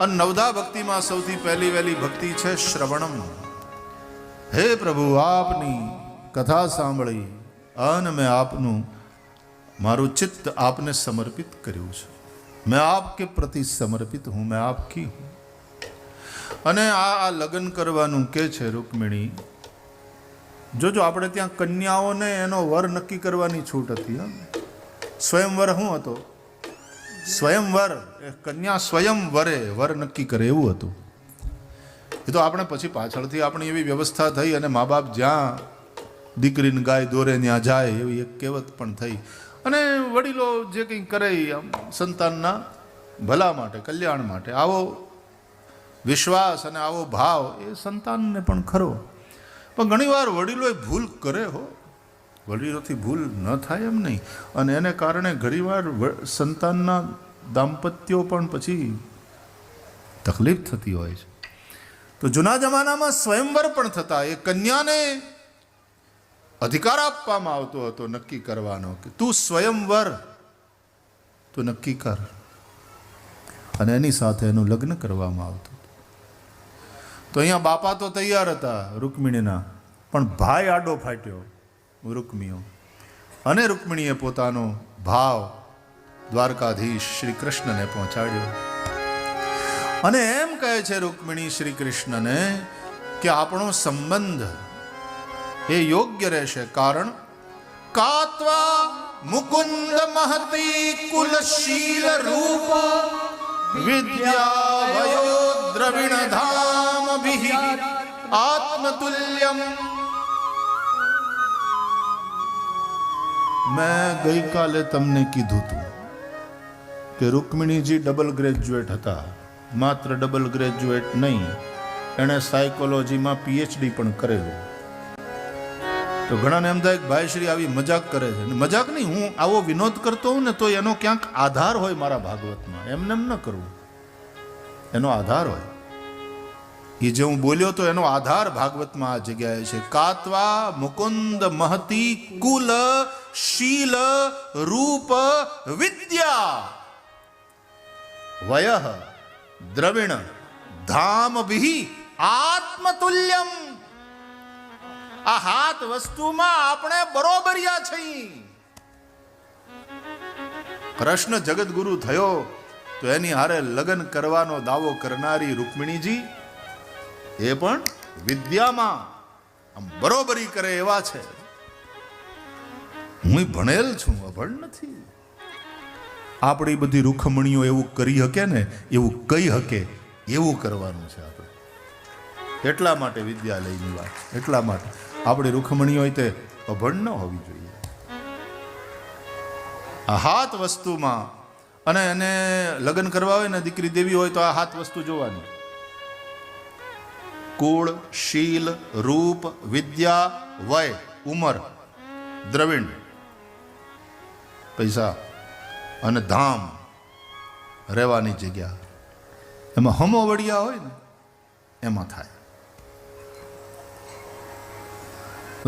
અને નવધા ભક્તિમાં સૌથી પહેલી વહેલી ભક્તિ છે શ્રવણમ. હે પ્રભુ, આપની કથા સાંભળી અને મેં આપનું મારું ચિત્ત આપને સમર્પિત કર્યું છે. मैं आपके प्रति समर्पित हूँ, मैं आपकी हूँ. અને આ લગ્ન કરવાનું કે છે રૂકમિણી. જોજો, આપણે ત્યાં કન્યાઓને એનો વર નક્કી કરવાની છૂટ હતી. સ્વયંવર શું હતો? સ્વયંવર, કન્યા સ્વયંવરે વર નક્કી કરે એવું હતું. એ તો આપણે પછી પાછળથી આપણી એવી વ્યવસ્થા થઈ અને મા બાપ જ્યાં દીકરીને ગાય દોરે ત્યાં જાય એવી એક કહેવત પણ થઈ. અને વડીલો જે કંઈ કરે સંતાનના ભલા માટે, કલ્યાણ માટે, આવો વિશ્વાસ અને આવો ભાવ એ સંતાનને પણ ખરો. પણ ઘણીવાર વડીલોએ ભૂલ કરે હો. વડીલોથી ભૂલ ન થાય એમ નહીં. અને એને કારણે ઘણીવાર સંતાનના દાંપત્યો પણ પછી તકલીફ થતી હોય છે. તો જૂના જમાનામાં સ્વયંવર પણ થતા. એ કન્યાને અધિકાર આપવામાં આવતો હતો નક્કી કરવાનો કે તું સ્વયંવર તું નક્કી કર, અને એની સાથે એનું લગ્ન કરવામાં આવતું. તો અહીંયા બાપા તો તૈયાર હતા રૂકમિણીના, પણ ભાઈ આડો ફાટ્યો રૂકમિયો. અને રૂકમિણીએ પોતાનો ભાવ દ્વારકાધીશ શ્રી કૃષ્ણને પહોંચાડ્યો. અને એમ કહે છે રૂકમિણી શ્રી કૃષ્ણને કે આપણો સંબંધ એ યોગ્ય રહેશે, કારણ કાત્વા મુકુંદ મહતી કુલશીલ રૂપ વિદ્યા વયો દ્રવિણ ધામ વિહિ આત્મતુલ્યમ. મેં ગઈકાલે તમને કીધું હતું કે રૂકમિણીજી ડબલ ગ્રેજ્યુએટ હતા. માત્ર ડબલ ગ્રેજ્યુએટ નહીં, એણે સાયકોલોજીમાં પીએચડી પણ કરેલું. તો ઘણાને એમ થાય કે ભાઈ શ્રી આવી મજાક કરે છે. મજાક નહીં, હું આવો વિનોદ કરતો હોઉં ને તો એનો ક્યાંક આધાર હોય મારા ભાગવતમાં. એમને એમ ન કરવું, એનો આધાર હોય. એ જે હું બોલ્યો તો એનો આધાર ભાગવતમાં આ જગ્યાએ છે. કાત્વા મુકુંદ મહતી કુલ શીલ રૂપ વિદ્યા વયઃ દ્રવિણ ધામ વિહિ આત્મતુલ્યમ. આ હાથ વસ્તુમાં આપણે બરોબરિયા છીએ. કૃષ્ણ જગતગુરુ થયો તો એની હારે લગ્ન કરવાનો દાવો કરનારી રૂકમિણીજી એ પણ વિદ્યામાં આમ બરોબરી કરે એવા છે. હું ભણેલ છું, અભણ નથી. આપણી બધી રૂખમણીઓ એવું કરી શકે ને, એવું કહી શકે એવું કરવાનું છે આપણે. એટલા માટે વિદ્યાલયની વાત, એટલા માટે આપણી રૂખમણીઓ તે અભણ ન હોવી જોઈએ. આ હાથ વસ્તુમાં, અને એને લગ્ન કરવા હોય ને દીકરી દેવી હોય તો આ હાથ વસ્તુ જોવાની. કુળ, શીલ, રૂપ, વિદ્યા, વય, ઉંમર, દ્રવિણ, પૈસા, અને ધામ, રહેવાની જગ્યા. એમાં હમો વડિયા હોય ને એમાં થાય.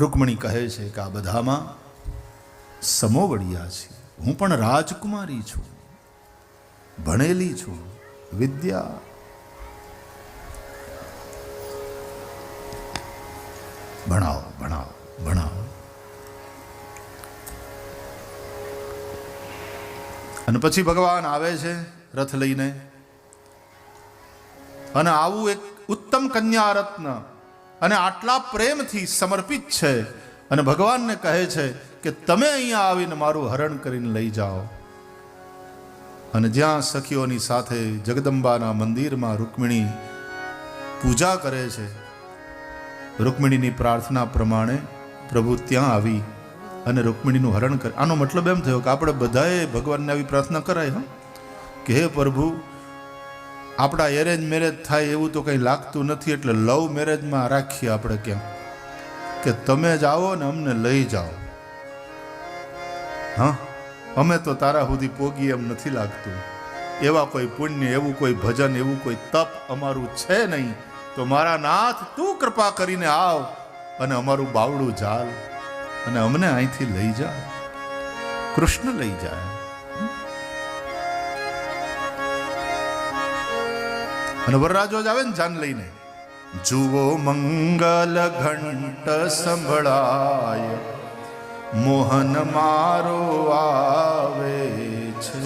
રૂકમણી કહે છે કે આ બધામાં સમો વડિયા છે. હું પણ રાજકુમારી છું, ભણેલી છું, વિદ્યા. ભણાવો ભણાવો ભણાવો. અને પછી ભગવાન આવે છે રથ લઈને, અને આવું એક ઉત્તમ કન્યા રત્ન અને આટલા પ્રેમથી સમર્પિત છે, અને ભગવાનને કહે છે કે તમે અહીંયા આવીને મારું હરણ કરીને લઈ જાઓ. અને જ્યાં સખીઓની સાથે જગદંબાના મંદિરમાં રૂકમિણી પૂજા કરે છે, રૂકમિણીની પ્રાર્થના પ્રમાણે પ્રભુ ત્યાં આવી અને રૂકમિણીનું હરણ કરે. આનો મતલબ એમ થયો કે આપણે બધાએ ભગવાનને આવી પ્રાર્થના કરાય કે હે પ્રભુ, આપણા એરેન્જ મેરેજ થાય એવું તો કંઈ લાગતું નથી, એટલે લવ મેરેજમાં રાખીએ આપણે ક્યાં, કે તમે જ આવો ને અમને લઈ જાઓ. હા, અમે તો તારા સુધી પોગી એમ નથી લાગતું. એવા કોઈ પુણ્ય, એવું કોઈ ભજન, એવું કોઈ તપ અમારું છે નહીં. તો મારા નાથ, તું કૃપા કરીને આવ અને અમારું બાવડું ઝાલ અને અમને અહીંથી લઈ જા. કૃષ્ણ લઈ જાય. અને વરરાજો જ આવે ને જાન લઈને, જુઓ મંગલ ઘંટ સંભળાય, મોહન મારો આવે છે,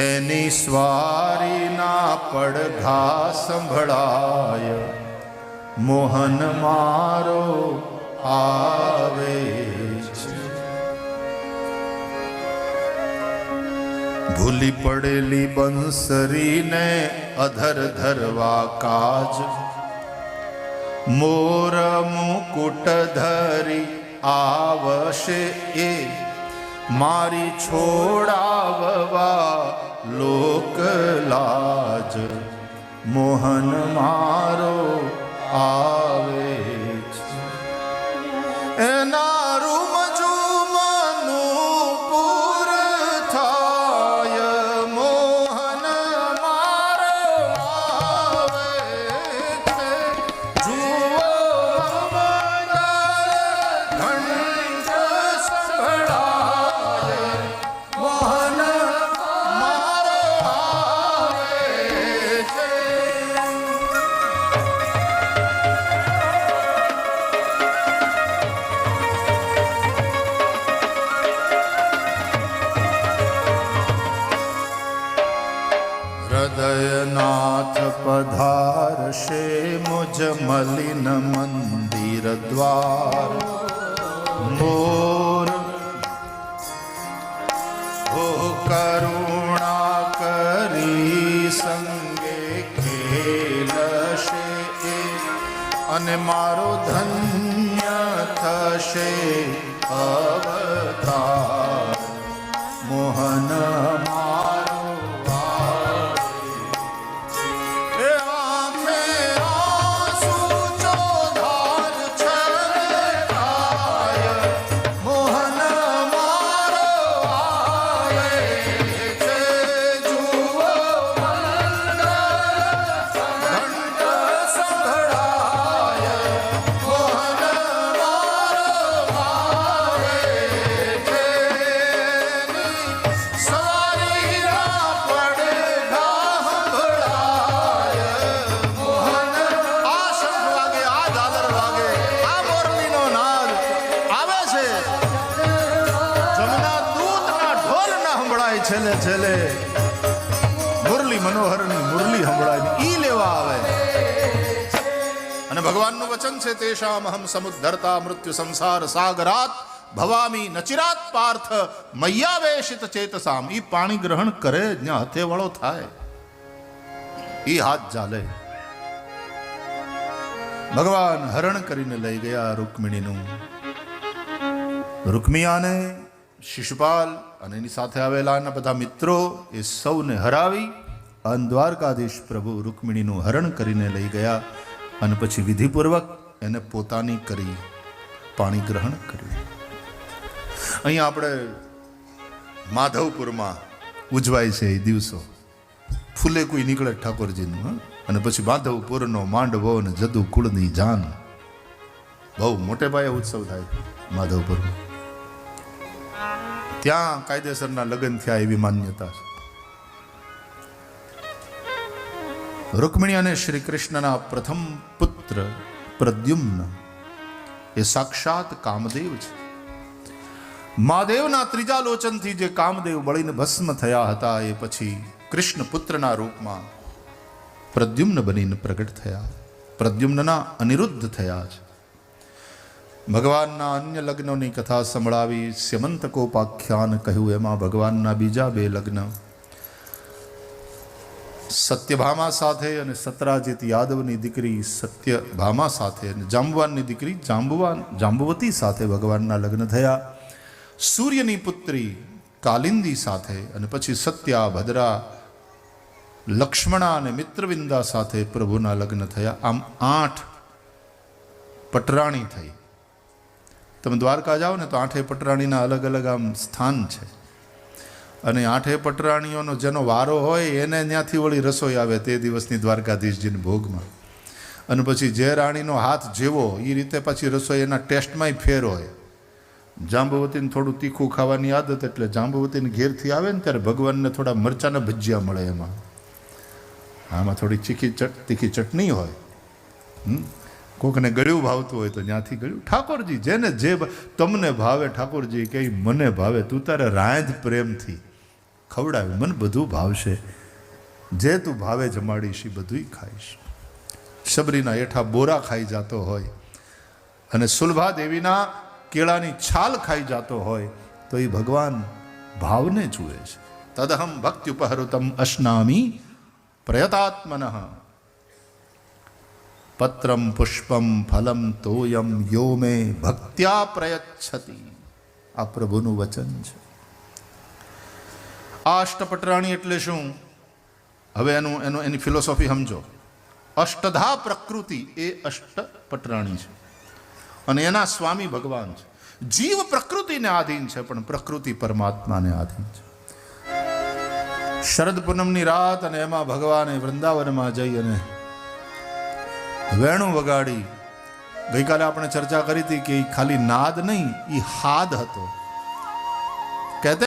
એની સ્વારીના પડઘા સંભળાય, મોહન મારો આવે છે. ભૂલી પડેલી બંસરીને અધર ધરવા કાજ, મોર મુકુટ ધરી આવશે એ, મારી છોડાવવા લોક લાજ, મોહન મારો આવે છે. એના રૂમ ઝૂમનું પૂર થાય, મોહન મારો આવે છે. જુઓ મંગલ ઘંટ સંભળાય, મોહન મારો આવે છે. હૃદયનાથ પધારશે મુજ મલિન મંદિર દ્વાર, મોર હો કરુણા કરી સંગે ખેલશે એ, અને મારો ધન્ય થશે અવતાર, મોહન મારો છેલ્લે છેલ્લે મુરલી મનોહરની મુરલી સંભળાય ઈ લેવા આવે. અને ભગવાનનું વચન છે, તેષામ અહમ સમુદ્ધરતા મૃત્યુ સંસાર સાગરાત ભવામી નચિરાત પાર્થ મય્યાવેશિત ચેતસામ. ઈ પાણી ગ્રહણ કરે જ્યાં હાથે વાળો થાય, ઈ હાથ ચાલે. ભગવાન હરણ કરીને લઈ ગયા રૂકમિણીનું. રૂકમિયાને શિશુપાલ અને એની સાથે આવેલા એના બધા મિત્રો એ સૌને હરાવી અને દ્વારકાધીશ પ્રભુ રૂકમિણીનું હરણ કરીને લઈ ગયા અને પછી વિધિપૂર્વક એને પોતાની કરી પાણી ગ્રહણ કર્યું. અહીંયા આપણે માધવપુરમાં ઉજવાય છે એ દિવસો. ફૂલે કોઈ નીકળે ઠાકોરજીનું, અને પછી માધવપુરનો માંડવો અને જદુ કુળની જાન, બહુ મોટે પાયે ઉત્સવ થાય માધવપુરમાં. ત્યાં કાયદેસરના લગ્ન થયા એવી માન્યતા છે. રૂકમિણી અને શ્રી કૃષ્ણના પ્રથમ પુત્ર પ્રદ્યુમ્ન એ સાક્ષાત કામદેવ છે. મહાદેવના ત્રીજા લોચનથી જે કામદેવ બળીને ભસ્મ થયા હતા એ પછી કૃષ્ણ પુત્રના રૂપમાં પ્રદ્યુમ્ન બનીને પ્રગટ થયા. પ્રદ્યુમ્નના અનિરુદ્ધ થયા છે. ભગવાનના અન્ય લગ્નોની કથા સંભળાવી, સ્યમંતકોપાખ્યાન કહ્યું. એમાં ભગવાનના બીજા બે લગ્ન સત્યભામા સાથે અને સત્રાજીત યાદવની દીકરી સત્યભામા સાથે અને જાંબુવાનની દીકરી જાંબુવતી સાથે ભગવાનના લગ્ન થયા. સૂર્યની પુત્રી કાલિંદી સાથે અને પછી સત્યા, ભદ્રા, લક્ષ્મણા અને મિત્રવિંદા સાથે પ્રભુના લગ્ન થયા. આમ 8 પટરાણી થઈ. તમે દ્વારકા જાઓ ને તો 8 પટરાણીના અલગ અલગ આમ સ્થાન છે, અને 8 પટરાણીઓનો જેનો વારો હોય એને ત્યાંથી વળી રસોઈ આવે તે દિવસની દ્વારકાધીશજીના ભોગમાં. અને પછી જે રાણીનો હાથ જેવો એ રીતે પછી રસોઈ એના ટેસ્ટમાંય ફેર હોય. જાંબુવતીને થોડું તીખું ખાવાની આદત, એટલે જાંબુવતીને ઘેરથી આવે ને ત્યારે ભગવાનને થોડા મરચાના ભજીયા મળે એમાં. આમાં થોડી તીખી ચટણી હોય, કોકને ગળ્યું ભાવતું હોય તો ત્યાંથી ગળ્યું. ઠાકોરજી જેને જે તમને ભાવે, ઠાકોરજી કે મને ભાવે, તું તારે રાંધ પ્રેમથી ખવડાવે, મને બધું ભાવશે, જે તું ભાવે જમાડીશ એ બધું ખાઈશ. શબરીના એઠા બોરા ખાઈ જતો હોય અને સુલભા દેવીના કેળાની છાલ ખાઈ જતો હોય તો એ ભગવાન ભાવને જુએ છે. તદહમ ભક્ત્યુપહૃતમ અશ્નામી પ્રયતાત્મનઃ પત્રમ પુષ્પમ ફલમ તોયમ યો મે ભક્ત્યા પ્રયચ્છતિ. આ પ્રભુનું વચન છે. આ અષ્ટપટરાણી એટલે શું? હવે એની ફિલોસોફી સમજો. અષ્ટધા પ્રકૃતિ એ અષ્ટપટરાણી છે અને એના સ્વામી ભગવાન છે. જીવ પ્રકૃતિને આધીન છે પણ પ્રકૃતિ પરમાત્માને આધીન છે. શરદ પૂનમની રાત અને એમાં ભગવાને વૃંદાવનમાં જઈ અને વેણું વગાડી. ગઈકાલે આપણે ચર્ચા કરી હતી કે એ ખાલી નાદ નહીં, એ હાદ હતો. કહેતે